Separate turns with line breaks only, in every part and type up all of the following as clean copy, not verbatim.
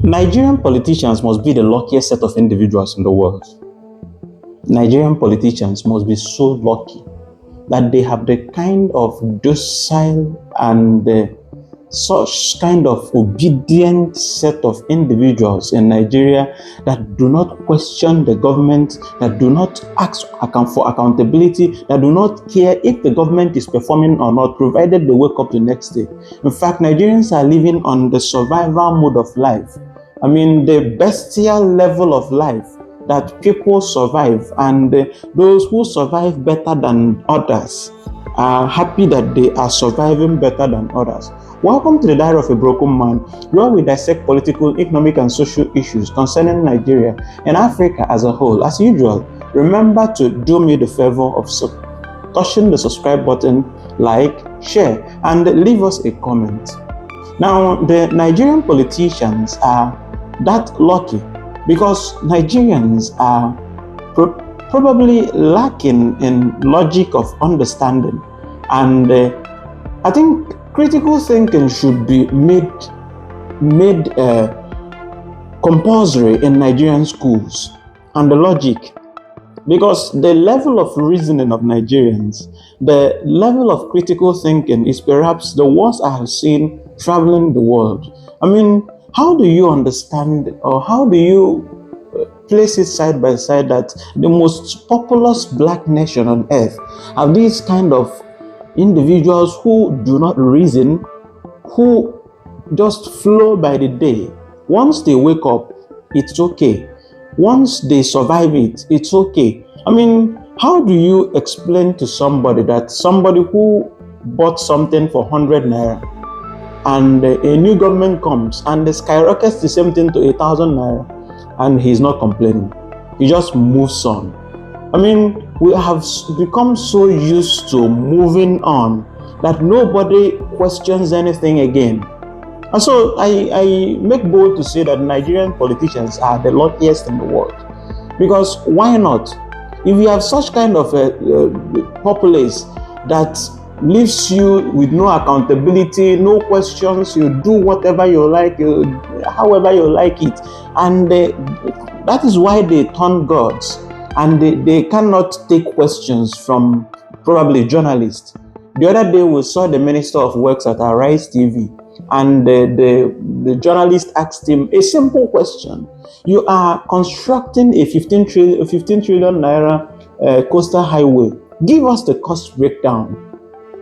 Nigerian politicians must be the luckiest set of individuals in the world. Nigerian politicians must be so lucky that they have the kind of docile and such kind of obedient set of individuals in Nigeria that do not question the government, that do not ask for accountability, that do not care if the government is performing or not, provided they wake up the next day. In fact, Nigerians are living on the survival mode of life. I mean, the bestial level of life that people survive, and those who survive better than others are happy that they are surviving better than others. Welcome to the Diary of a Broken Man, where we dissect political, economic, and social issues concerning Nigeria and Africa as a whole. As usual, remember to do me the favor of touching the subscribe button, like, share, and leave us a comment. Now, the Nigerian politicians are that lucky because Nigerians are probably lacking in logic of understanding, and I think critical thinking should be made compulsory in Nigerian schools, and the logic, because the level of reasoning of Nigerians, the level of critical thinking is perhaps the worst I have seen traveling the world. I mean, how do you understand, or how do you place it side by side that the most populous black nation on earth have these kind of individuals who do not reason, who just flow by the day? Once they wake up, it's okay. Once they survive it, it's okay. I mean, how do you explain to somebody that somebody who bought something for 100 naira and a new government comes and they skyrockets the same thing to 1,000 naira and he's not complaining? He just moves on. I mean, we have become so used to moving on that nobody questions anything again. And so I make bold to say that Nigerian politicians are the luckiest in the world. Because why not? If you have such kind of a populace that leaves you with no accountability, no questions, you do whatever you like, however you like it, and that is why they turn gods, and they cannot take questions from probably journalists. The other day we saw the Minister of Works at Arise TV, and the journalist asked him a simple question. You are constructing a 15 trillion naira coastal highway. Give us the cost breakdown.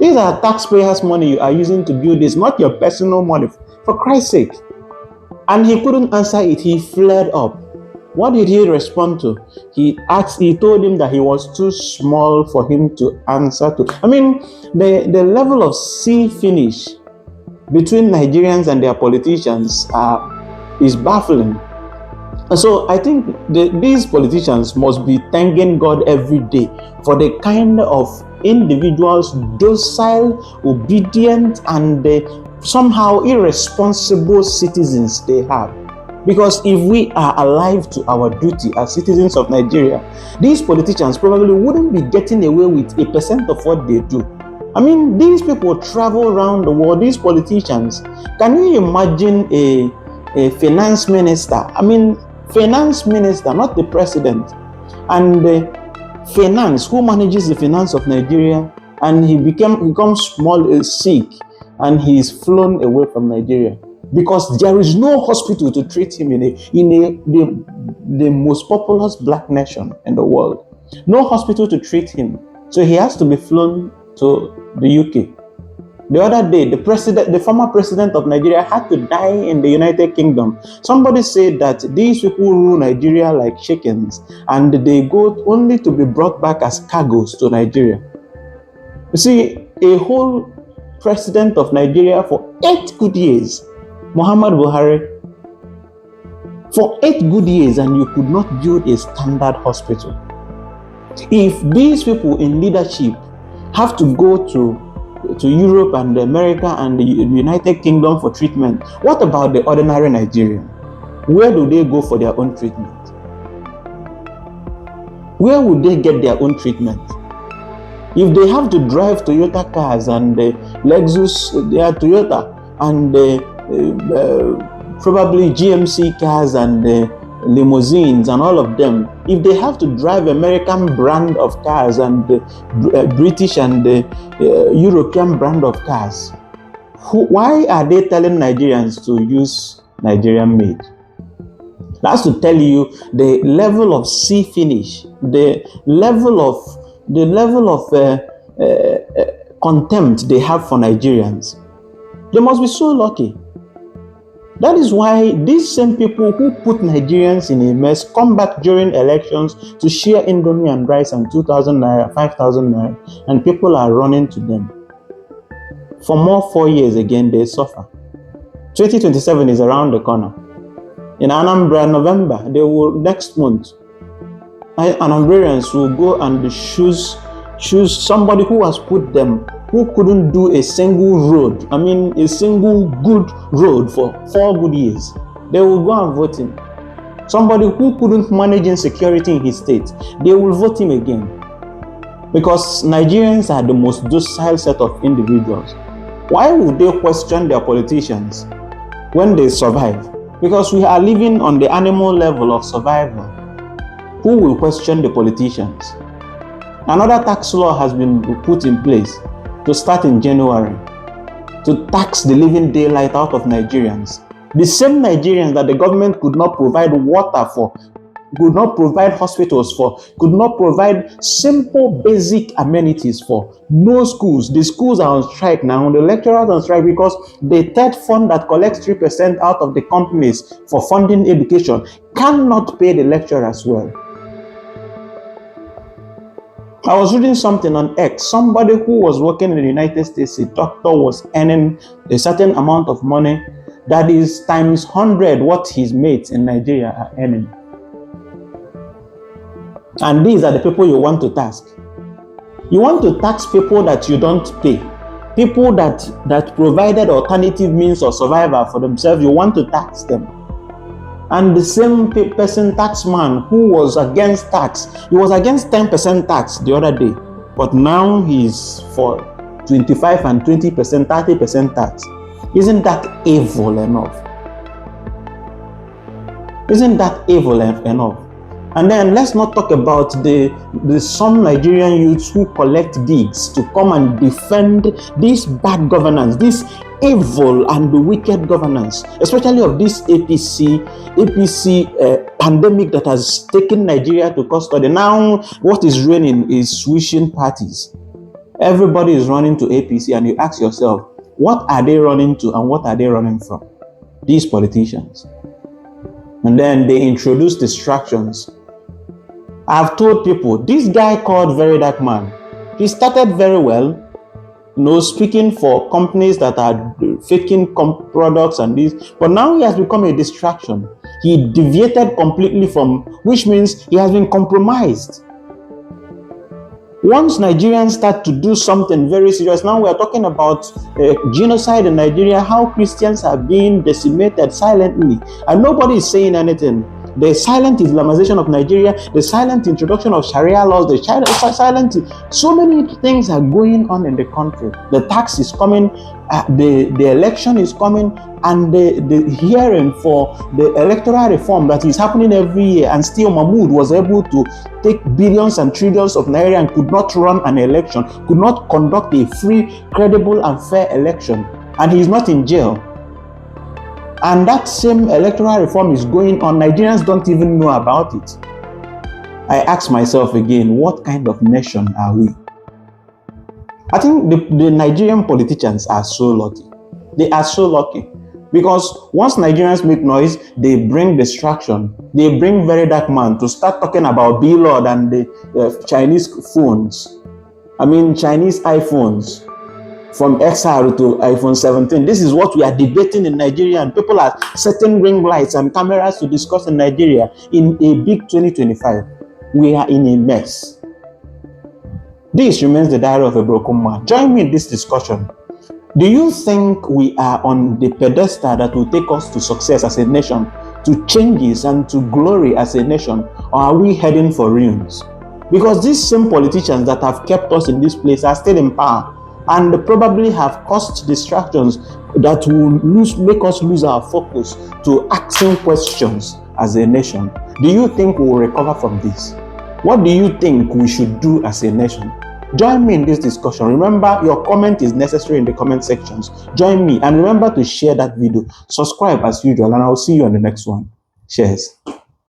These are taxpayers' money you are using to build this, not your personal money, for Christ's sake. And he couldn't answer it. He flared up. What did he respond to? He told him that he was too small for him to answer to. I mean, the level of sea finish between Nigerians and their politicians is baffling. And so I think these politicians must be thanking God every day for the kind of individuals, docile, obedient, and somehow irresponsible citizens they have. Because if we are alive to our duty as citizens of Nigeria, these politicians probably wouldn't be getting away with 1% of what they do. I mean, these people travel around the world, these politicians. Can you imagine a finance minister? I mean, finance minister, not the president, and finance, who manages the finance of Nigeria, and he becomes sick, and he is flown away from Nigeria because there is no hospital to treat him in the most populous black nation in the world. No hospital to treat him, so he has to be flown to the UK. The other day, the former president of Nigeria had to die in the United Kingdom. Somebody said that these people rule Nigeria like chickens, and they go only to be brought back as cargoes to Nigeria. You see, a whole president of Nigeria for 8 good years, Muhammad Buhari, for 8 good years, and you could not build a standard hospital. If these people in leadership have to go to Europe and America and the United Kingdom for treatment, what about the ordinary Nigerian? Where do they go for their own treatment? Where would they get their own treatment? If they have to drive Toyota cars and Lexus, they are Toyota, and probably GMC cars and limousines and all of them, if they have to drive American brand of cars and British and European brand of cars, why are they telling Nigerians to use Nigerian made? That's to tell you the level of sea finish, the level of contempt they have for Nigerians. They must be so lucky. That is why these same people who put Nigerians in a mess come back during elections to share Indomie and rice and 2,000 naira, 5,000 naira, and people are running to them. For more 4 years again, they suffer. 2027 is around the corner. In Anambra, November, they will, next month, Anambrarians will go and choose somebody who has put them, who couldn't do a single road, a single good road for 4 good years. They will go and vote him. Somebody who couldn't manage insecurity in his state, they will vote him again. Because Nigerians are the most docile set of individuals. Why would they question their politicians when they survive? Because we are living on the animal level of survival. Who will question the politicians? Another tax law has been put in place to start in January to tax the living daylight out of Nigerians. The same Nigerians that the government could not provide water for, could not provide hospitals for, could not provide simple basic amenities for. No schools. The schools are on strike now. The lecturers are on strike because the third fund that collects 3% out of the companies for funding education cannot pay the lecturers well. I was reading something on X. Somebody who was working in the United States, a doctor, was earning a certain amount of money that is times 100 what his mates in Nigeria are earning. And these are the people you want to tax. You want to tax people that you don't pay. People that provided alternative means of survival for themselves, you want to tax them. And the same person, taxman, who was against tax, he was against 10% tax the other day, but now he's for 25 and 20%, 30% tax. Isn't that evil enough? Isn't that evil enough? And then let's not talk about the some Nigerian youths who collect gigs to come and defend this bad governance, this evil and wicked governance, especially of this APC pandemic that has taken Nigeria to custody. Now, what is reigning is switching parties. Everybody is running to APC, and you ask yourself, what are they running to and what are they running from? These politicians. And then they introduce distractions. I've told people, this guy called Very Dark Man, he started very well, speaking for companies that are faking products and this, but now he has become a distraction. He deviated completely from, which means he has been compromised. Once Nigerians start to do something very serious, now we are talking about genocide in Nigeria, how Christians are being decimated silently, and nobody is saying anything. The silent Islamization of Nigeria, the silent introduction of Sharia laws, the silent, so many things are going on in the country. The tax is coming, the election is coming, and the hearing for the electoral reform that is happening every year, and still Mahmoud was able to take billions and trillions of naira and could not run an election, could not conduct a free, credible, and fair election, and he is not in jail. And that same electoral reform is going on. Nigerians don't even know about it. I ask myself again, what kind of nation are we? I think the Nigerian politicians are so lucky. They are so lucky. Because once Nigerians make noise, they bring distraction. They bring Very Dark Man to start talking about B-Lord and the Chinese phones. Chinese iPhones. From XR to iPhone 17. This is what we are debating in Nigeria, and people are setting ring lights and cameras to discuss in Nigeria in a big 2025. We are in a mess. This remains the diary of a broken man. Join me in this discussion. Do you think we are on the pedestal that will take us to success as a nation, to changes and to glory as a nation, or are we heading for ruins? Because these same politicians that have kept us in this place are still in power. and probably have caused distractions that will make us lose our focus to asking questions as a nation. Do you think we will recover from this? What do you think we should do as a nation? Join me in this discussion. Remember, your comment is necessary in the comment sections. Join me and remember to share that video. Subscribe as usual, and I'll see you on the next one. Cheers.